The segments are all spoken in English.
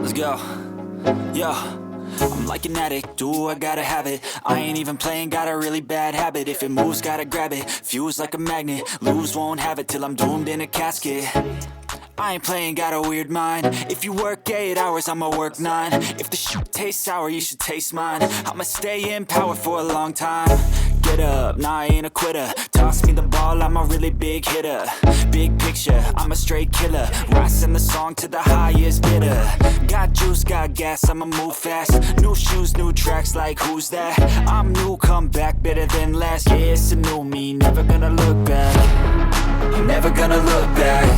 Let's go. Yo, I'm like an addict, do I gotta have it. I ain't even playing, got a really bad habit. If it moves, gotta grab it, fuse like a magnet. Lose, won't have it till I'm doomed in a casket. I ain't playing, got a weird mind. If you work 8 hours, I'ma work 9. If the shit tastes sour, you should taste mine. I'ma stay in power for a long time. Get up, nah, I ain't a quitter. Toss me the ball, I'm a really big hitter. Big picture, I'm a straight killer. Rising the song to the highest bidder. Got juice, got gas, I'ma move fast. New shoes, new tracks, like who's that? I'm new, come back, better than last. Yeah, it's a new me, never gonna look back. I'm never gonna look back.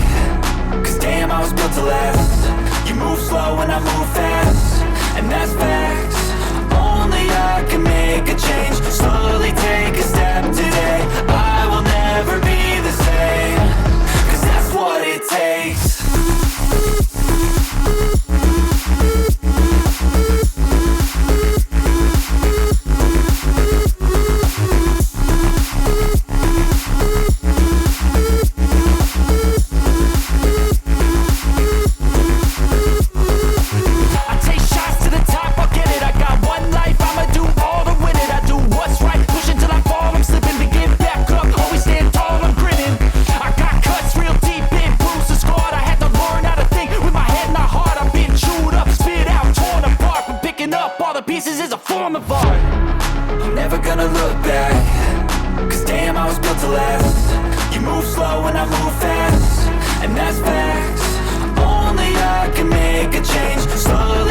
Cause damn, I was built to last. You move slow and I move fast, and that's facts. Only I can make a change. Slowly take a step today. I will never be the same. Cause that's what it takes. Slowly